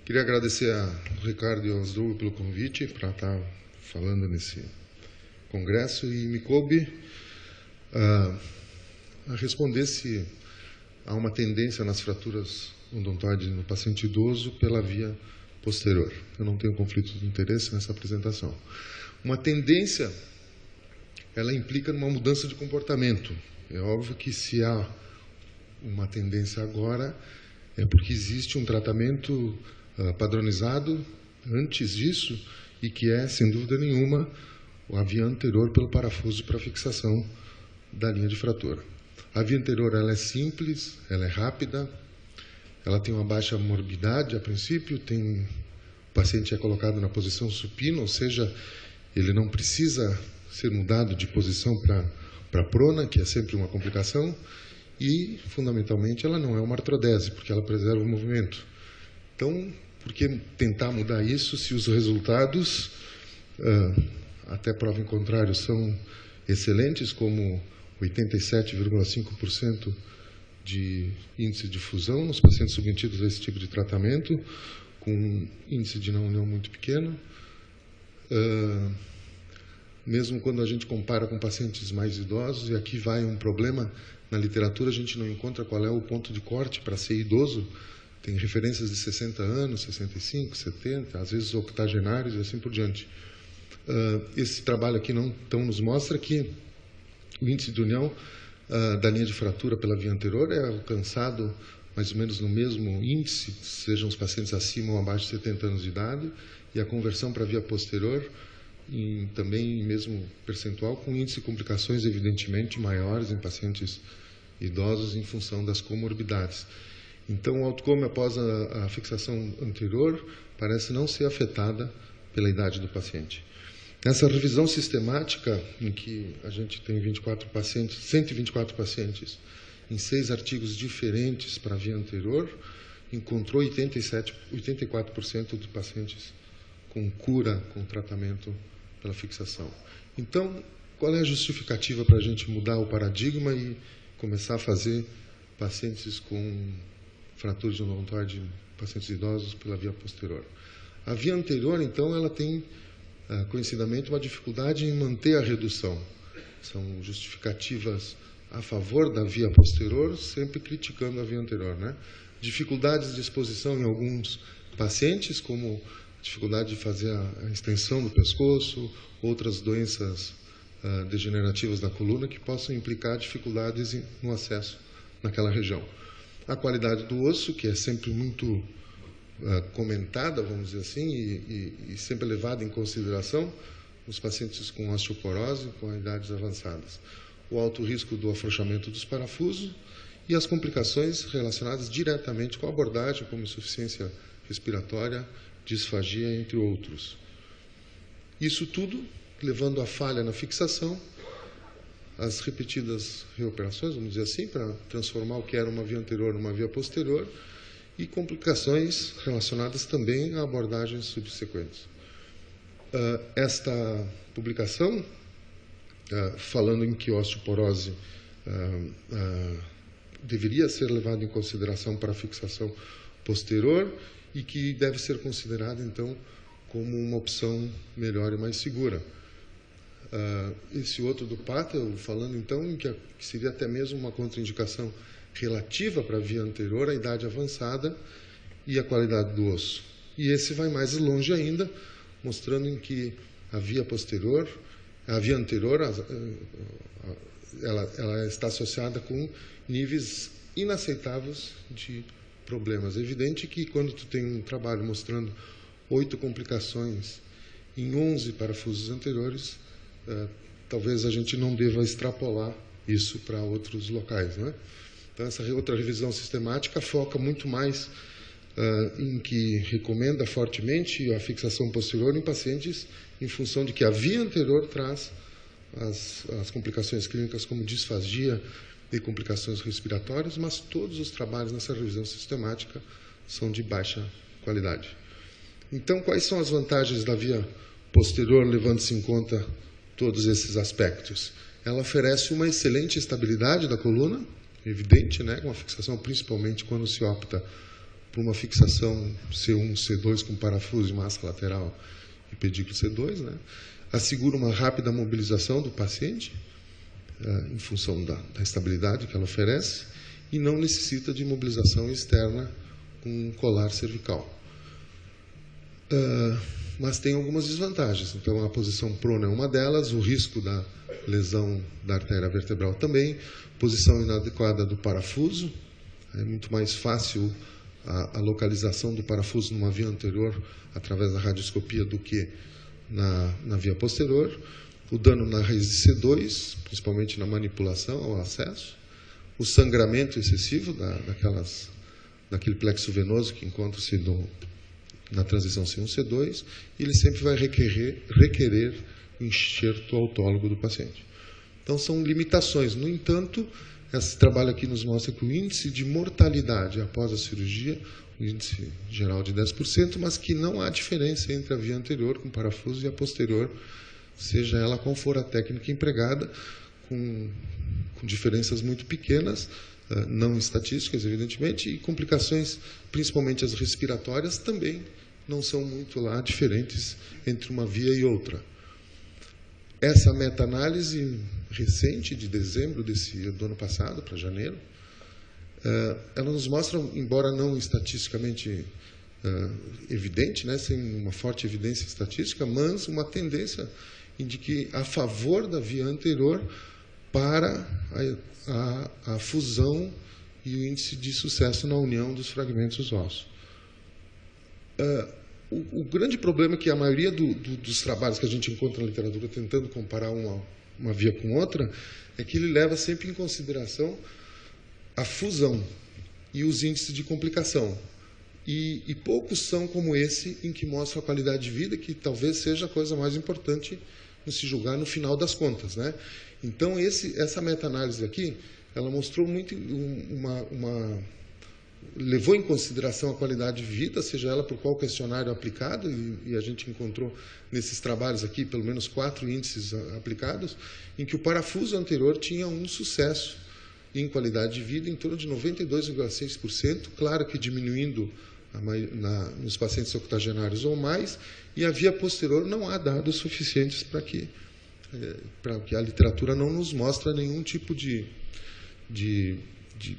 Queria agradecer ao Ricardo e ao Asdrubal pelo convite para estar falando nesse congresso e me coube a responder se há uma tendência nas fraturas odontoides no paciente idoso pela via posterior. Eu não tenho conflito de interesse nessa apresentação. Uma tendência, ela implica numa mudança de comportamento. É óbvio que se há uma tendência agora, é porque existe um tratamento padronizado antes disso e que é, sem dúvida nenhuma, a via anterior pelo parafuso para fixação da linha de fratura. A via anterior ela é simples, ela é rápida, ela tem uma baixa morbidade a princípio, o paciente é colocado na posição supina, ou seja, ele não precisa ser mudado de posição para prona, que é sempre uma complicação, e, fundamentalmente, ela não é uma artrodese, porque ela preserva o movimento. Então, por que tentar mudar isso se os resultados, até prova em contrário, são excelentes, como 87,5% de índice de fusão nos pacientes submetidos a esse tipo de tratamento, com um índice de não união muito pequeno. Mesmo quando a gente compara com pacientes mais idosos, e aqui vai um problema, na literatura a gente não encontra qual é o ponto de corte para ser idoso, tem referências de 60 anos, 65, 70, às vezes octogenários e assim por diante. Esse trabalho aqui então nos mostra que o índice de união da linha de fratura pela via anterior é alcançado mais ou menos no mesmo índice, sejam os pacientes acima ou abaixo de 70 anos de idade, e a conversão para a via posterior também mesmo percentual, com índice de complicações evidentemente maiores em pacientes idosos em função das comorbidades. Então, o outcome após a fixação anterior parece não ser afetada pela idade do paciente. Nessa revisão sistemática, em que a gente tem 124 pacientes, em 6 artigos diferentes para a via anterior, encontrou 84% de pacientes com cura, com tratamento pela fixação. Então, qual é a justificativa para a gente mudar o paradigma e começar a fazer pacientes com fraturas de odontoide, pacientes idosos, pela via posterior? A via anterior, então, ela tem, conhecidamente, uma dificuldade em manter a redução. São justificativas a favor da via posterior, sempre criticando a via anterior, né? Dificuldades de exposição em alguns pacientes, como dificuldade de fazer a extensão do pescoço, outras doenças degenerativas da coluna que possam implicar dificuldades no acesso naquela região. A qualidade do osso, que é sempre muito comentada, vamos dizer assim, e sempre levada em consideração nos pacientes com osteoporose, com idades avançadas. O alto risco do afrouxamento dos parafusos e as complicações relacionadas diretamente com a abordagem, como insuficiência respiratória, disfagia, entre outros. Isso tudo levando à falha na fixação, as repetidas reoperações, vamos dizer assim, para transformar o que era uma via anterior numa via posterior, e complicações relacionadas também a abordagens subsequentes. Esta publicação, falando em que a osteoporose deveria ser levada em consideração para a fixação posterior e que deve ser considerada, então, como uma opção melhor e mais segura. Esse outro do Patel, falando, então, em que seria até mesmo uma contraindicação relativa para a via anterior, a idade avançada e a qualidade do osso. E esse vai mais longe ainda, mostrando em que a via posterior, a via anterior, ela está associada com níveis inaceitáveis de problemas. É evidente que quando tu tem um trabalho mostrando 8 complicações em 11 parafusos anteriores, talvez a gente não deva extrapolar isso para outros locais, não é? Então, essa outra revisão sistemática foca muito mais em que recomenda fortemente a fixação posterior em pacientes em função de que a via anterior traz as complicações clínicas como disfagia e complicações respiratórias, mas todos os trabalhos nessa revisão sistemática são de baixa qualidade. Então, quais são as vantagens da via posterior, levando-se em conta todos esses aspectos? Ela oferece uma excelente estabilidade da coluna, evidente, né, com a fixação, principalmente quando se opta para uma fixação C1, C2 com parafuso de massa lateral e pedículo C2, né? Assegura uma rápida mobilização do paciente, em função da estabilidade que ela oferece, e não necessita de mobilização externa com um colar cervical. Mas tem algumas desvantagens. Então, a posição prona é uma delas, o risco da lesão da artéria vertebral também, posição inadequada do parafuso, é muito mais fácil a localização do parafuso numa via anterior através da radioscopia do que na via posterior, o dano na raiz de C2, principalmente na manipulação ao acesso, o sangramento excessivo daquele plexo venoso que encontra-se na transição C1-C2, e ele sempre vai requerer enxerto autólogo do paciente. Então, são limitações. No entanto, esse trabalho aqui nos mostra que o índice de mortalidade após a cirurgia, o índice geral de 10%, mas que não há diferença entre a via anterior com parafuso e a posterior, seja ela qual for a técnica empregada, com diferenças muito pequenas, não estatísticas, evidentemente, e complicações, principalmente as respiratórias, também não são muito lá diferentes entre uma via e outra. Essa meta-análise recente, de dezembro do ano passado, para janeiro, ela nos mostra, embora não estatisticamente evidente, né, sem uma forte evidência estatística, mas uma tendência de que a favor da via anterior para a fusão e o índice de sucesso na união dos fragmentos ósseos. O grande problema é que a maioria dos trabalhos que a gente encontra na literatura tentando comparar uma via com outra é que ele leva sempre em consideração a fusão e os índices de complicação. E poucos são como esse, em que mostra a qualidade de vida, que talvez seja a coisa mais importante no se julgar no final das contas, né? Então, essa meta-análise aqui, ela mostrou muito levou em consideração a qualidade de vida, seja ela por qual questionário aplicado, e a gente encontrou nesses trabalhos aqui pelo menos 4 índices aplicados, em que o parafuso anterior tinha um sucesso em qualidade de vida em torno de 92,6%, claro que diminuindo nos pacientes octogenários ou mais, e a via posterior não há dados suficientes para que a literatura não nos mostra nenhum tipo de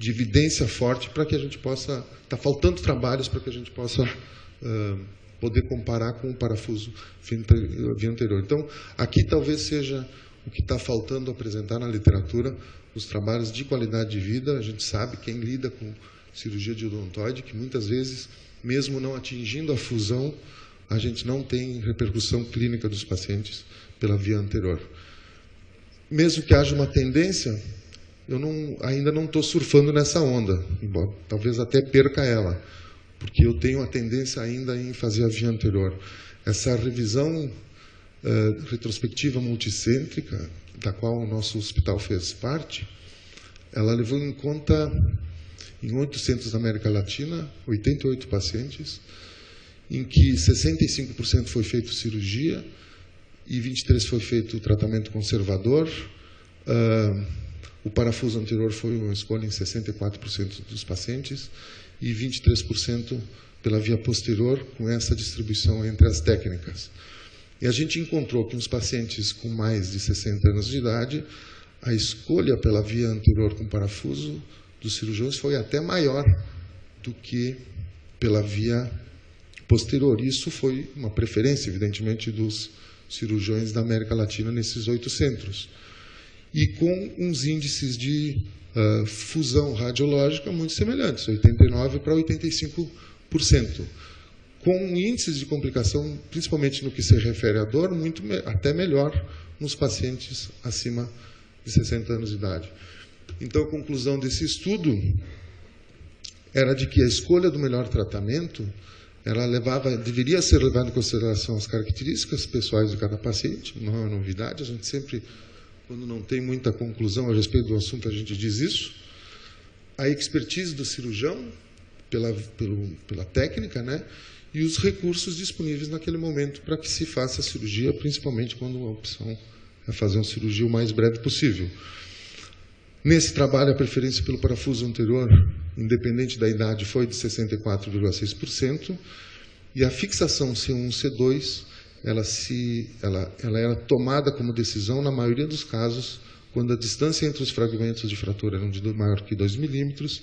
evidência forte para que a gente possa... Está faltando trabalhos para que a gente possa poder comparar com o parafuso via anterior. Então, aqui talvez seja o que está faltando apresentar na literatura, os trabalhos de qualidade de vida. A gente sabe, quem lida com cirurgia de odontoide, que muitas vezes, mesmo não atingindo a fusão, a gente não tem repercussão clínica dos pacientes pela via anterior. Mesmo que haja uma tendência, eu ainda não estou surfando nessa onda, embora talvez até perca ela, porque eu tenho a tendência ainda em fazer a via anterior. Essa revisão retrospectiva multicêntrica, da qual o nosso hospital fez parte, ela levou em conta, em 8 centros da América Latina, 88 pacientes, em que 65% foi feito cirurgia e 23% foi feito tratamento conservador. O parafuso anterior foi uma escolha em 64% dos pacientes e 23% pela via posterior, com essa distribuição entre as técnicas. E a gente encontrou que nos pacientes com mais de 60 anos de idade, a escolha pela via anterior com parafuso dos cirurgiões foi até maior do que pela via posterior. Isso foi uma preferência, evidentemente, dos cirurgiões da América Latina nesses 8 centros. E com uns índices de fusão radiológica muito semelhantes, 89% para 85%. Com índices de complicação, principalmente no que se refere à dor, até melhor nos pacientes acima de 60 anos de idade. Então, a conclusão desse estudo era de que a escolha do melhor tratamento deveria ser levada em consideração as características pessoais de cada paciente, não é uma novidade, a gente sempre, quando não tem muita conclusão a respeito do assunto, a gente diz isso. A expertise do cirurgião, pela técnica, né? E os recursos disponíveis naquele momento para que se faça a cirurgia, principalmente quando a opção é fazer uma cirurgia o mais breve possível. Nesse trabalho, a preferência pelo parafuso anterior independente da idade, foi de 64,6%, e a fixação C1, C2, ela era tomada como decisão, na maioria dos casos, quando a distância entre os fragmentos de fratura era maior que 2 milímetros,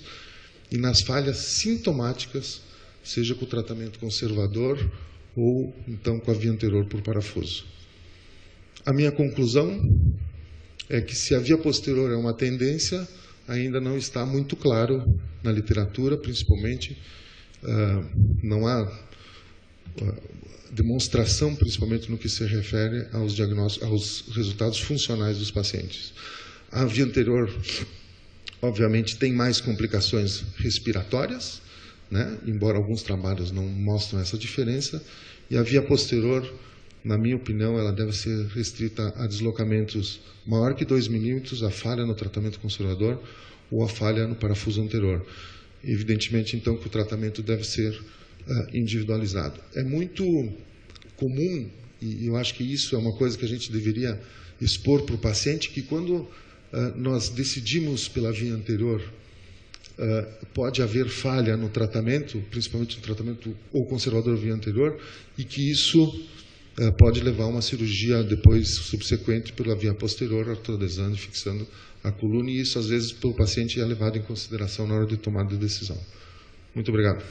e nas falhas sintomáticas, seja com o tratamento conservador ou, então, com a via anterior por parafuso. A minha conclusão é que, se a via posterior é uma tendência, ainda não está muito claro na literatura, principalmente, não há demonstração, principalmente no que se refere aos diagnósticos, aos resultados funcionais dos pacientes. A via anterior, obviamente, tem mais complicações respiratórias, né? Embora alguns trabalhos não mostram essa diferença, e a via posterior, na minha opinião, ela deve ser restrita a deslocamentos maior que 2 milímetros, a falha no tratamento conservador ou a falha no parafuso anterior. Evidentemente, então, que o tratamento deve ser individualizado. É muito comum, e eu acho que isso é uma coisa que a gente deveria expor para o paciente, que quando nós decidimos pela via anterior, pode haver falha no tratamento, principalmente no tratamento ou conservador via anterior, e que isso pode levar a uma cirurgia depois subsequente pela via posterior, artrodesando e fixando a coluna, e isso às vezes pelo paciente é levado em consideração na hora de tomada de decisão. Muito obrigado.